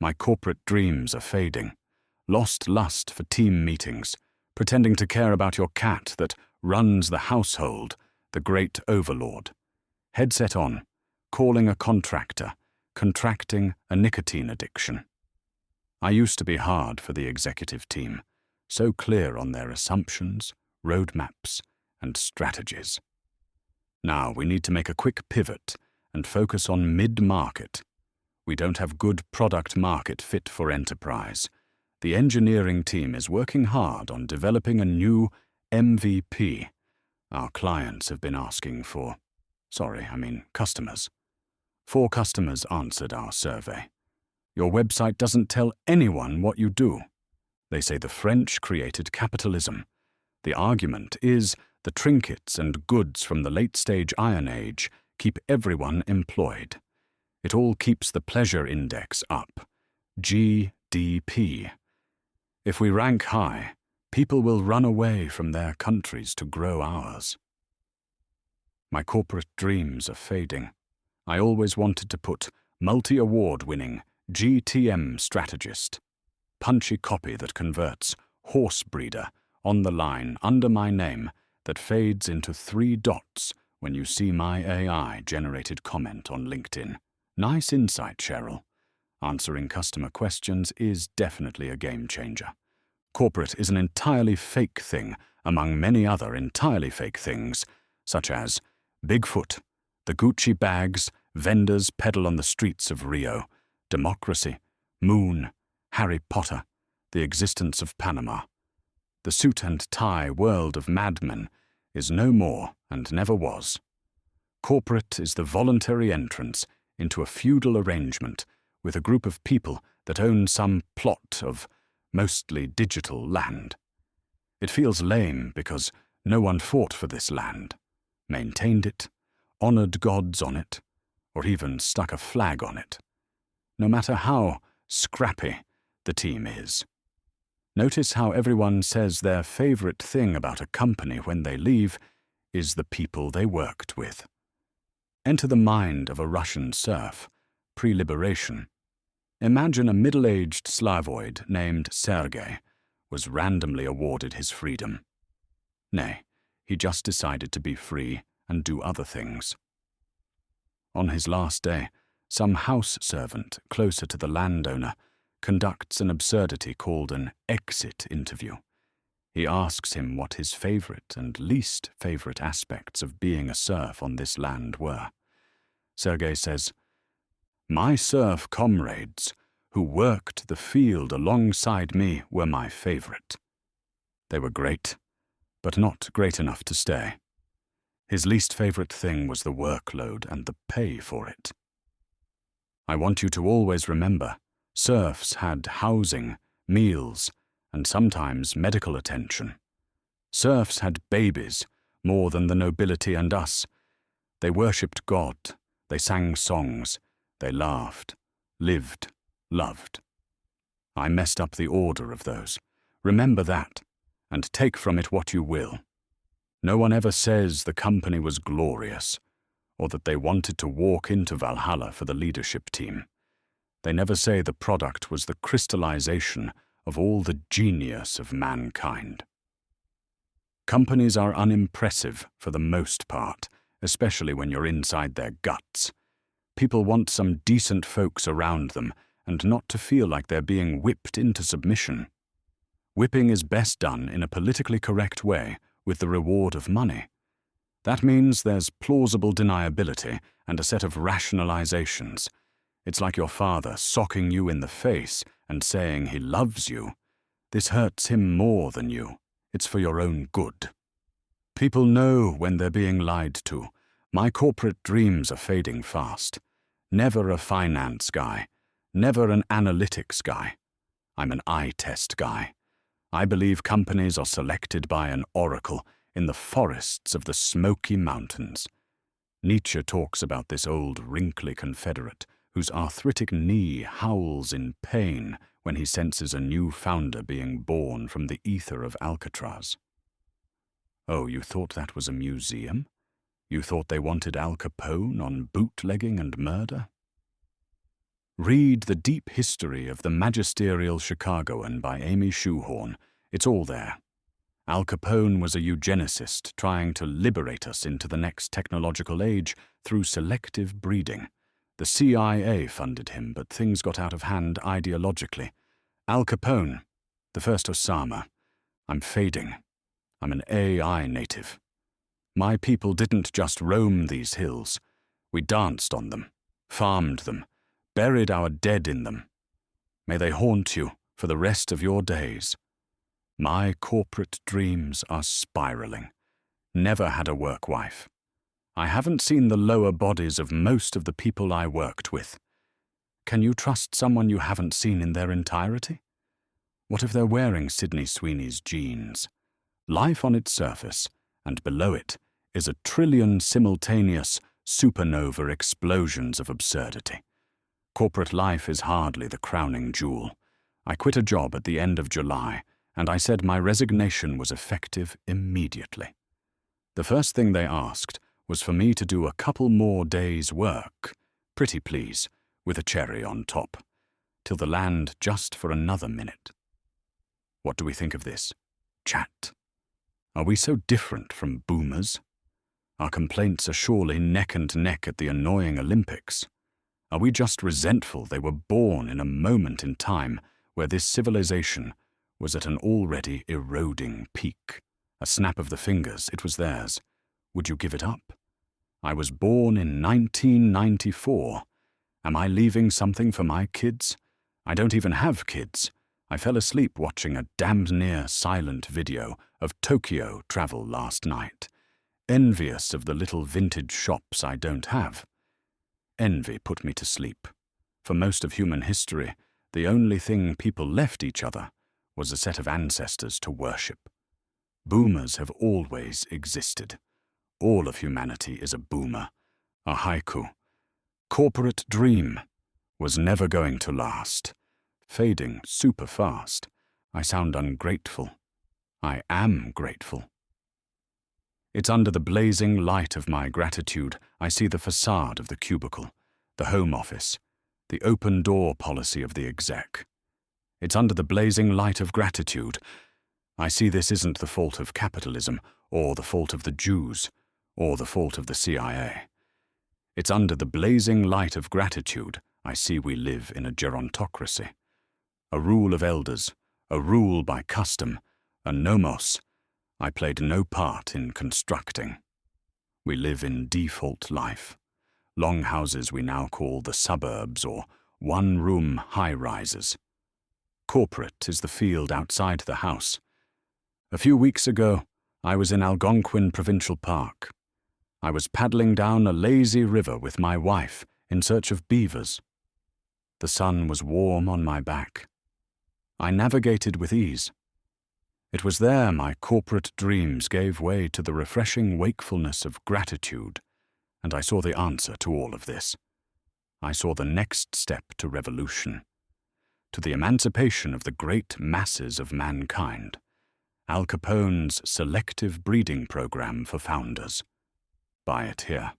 My corporate dreams are fading. Lost lust for team meetings, pretending to care about your cat that runs the household, the great overlord. Headset on, calling a contractor, contracting a nicotine addiction. I used to be hard for the executive team, so clear on their assumptions, roadmaps, and strategies. Now we need to make a quick pivot and focus on mid-market. We don't have good product market fit for enterprise. The engineering team is working hard on developing a new MVP. Our clients have been asking for, customers. 4 customers answered our survey. Your website doesn't tell anyone what you do. They say the French created capitalism. The argument is the trinkets and goods from the late-stage Iron Age keep everyone employed. It all keeps the pleasure index up. GDP. If we rank high, people will run away from their countries to grow ours. My corporate dreams are fading. I always wanted to put multi-award-winning GTM strategist, punchy copy that converts horse breeder on the line under my name that fades into 3 dots when you see my AI-generated comment on LinkedIn. Nice insight, Cheryl. Answering customer questions is definitely a game changer. Corporate is an entirely fake thing among many other entirely fake things, such as Bigfoot, the Gucci bags vendors peddle on the streets of Rio, democracy, moon, Harry Potter, the existence of Panama. The suit and tie world of madmen is no more and never was. Corporate is the voluntary entrance into a feudal arrangement with a group of people that own some plot of mostly digital land. It feels lame because no one fought for this land, maintained it, honored gods on it, or even stuck a flag on it, no matter how scrappy the team is. Notice how everyone says their favorite thing about a company when they leave is the people they worked with. Enter the mind of a Russian serf, pre-liberation. Imagine a middle-aged Slavoid named Sergei was randomly awarded his freedom. Nay, he just decided to be free and do other things. On his last day, some house servant closer to the landowner conducts an absurdity called an exit interview. He asks him what his favorite and least favorite aspects of being a serf on this land were. Sergei says, "My serf comrades who worked the field alongside me were my favorite. They were great, but not great enough to stay. His least favorite thing was the workload and the pay for it." I want you to always remember, serfs had housing, meals, and sometimes medical attention. Serfs had babies, more than the nobility and us. They worshipped God, they sang songs, they laughed, lived, loved. I messed up the order of those. Remember that, and take from it what you will. No one ever says the company was glorious, or that they wanted to walk into Valhalla for the leadership team. They never say the product was the crystallization of all the genius of mankind. Companies are unimpressive for the most part, especially when you're inside their guts. People want some decent folks around them and not to feel like they're being whipped into submission. Whipping is best done in a politically correct way with the reward of money. That means there's plausible deniability and a set of rationalizations. It's like your father socking you in the face and saying he loves you. This hurts him more than you. It's for your own good. People know when they're being lied to. My corporate dreams are fading fast. Never a finance guy. Never an analytics guy. I'm an eye test guy. I believe companies are selected by an oracle in the forests of the Smoky Mountains. Nietzsche talks about this old wrinkly Confederate whose arthritic knee howls in pain when he senses a new founder being born from the ether of Alcatraz. Oh, you thought that was a museum? You thought they wanted Al Capone on bootlegging and murder? Read The Deep History of the Magisterial Chicagoan by Amy Schuhorn. It's all there. Al Capone was a eugenicist trying to liberate us into the next technological age through selective breeding. The CIA funded him, but things got out of hand ideologically. Al Capone, the first Osama. I'm fading. I'm an AI native. My people didn't just roam these hills. We danced on them, farmed them, buried our dead in them. May they haunt you for the rest of your days. My corporate dreams are spiraling. Never had a work wife. I haven't seen the lower bodies of most of the people I worked with. Can you trust someone you haven't seen in their entirety? What if they're wearing Sydney Sweeney's jeans? Life on its surface, and below it, is a trillion simultaneous supernova explosions of absurdity. Corporate life is hardly the crowning jewel. I quit a job at the end of July, and I said my resignation was effective immediately. The first thing they asked was for me to do a couple more days' work, pretty please, with a cherry on top, till the land just for another minute. What do we think of this? Chat. Are we so different from boomers? Our complaints are surely neck and neck at the annoying Olympics. Are we just resentful they were born in a moment in time where this civilization was at an already eroding peak? A snap of the fingers, it was theirs. Would you give it up? I was born in 1994. Am I leaving something for my kids? I don't even have kids. I fell asleep watching a damned near silent video of Tokyo travel last night, envious of the little vintage shops I don't have. Envy put me to sleep. For most of human history, the only thing people left each other was a set of ancestors to worship. Boomers have always existed. All of humanity is a boomer, a haiku. Corporate dream was never going to last. Fading super fast. I sound ungrateful. I am grateful. It's under the blazing light of my gratitude I see the facade of the cubicle, the home office, the open door policy of the exec. It's under the blazing light of gratitude I see this isn't the fault of capitalism, or the fault of the Jews, or the fault of the CIA. It's under the blazing light of gratitude I see we live in a gerontocracy. A rule of elders, a rule by custom, a nomos I played no part in constructing. We live in default life. Long houses we now call the suburbs or one-room high-rises. Corporate is the field outside the house. A few weeks ago, I was in Algonquin Provincial Park. I was paddling down a lazy river with my wife in search of beavers. The sun was warm on my back. I navigated with ease. It was there my corporate dreams gave way to the refreshing wakefulness of gratitude, and I saw the answer to all of this. I saw the next step to revolution, to the emancipation of the great masses of mankind. Al Capone's selective breeding program for founders. Buy it here.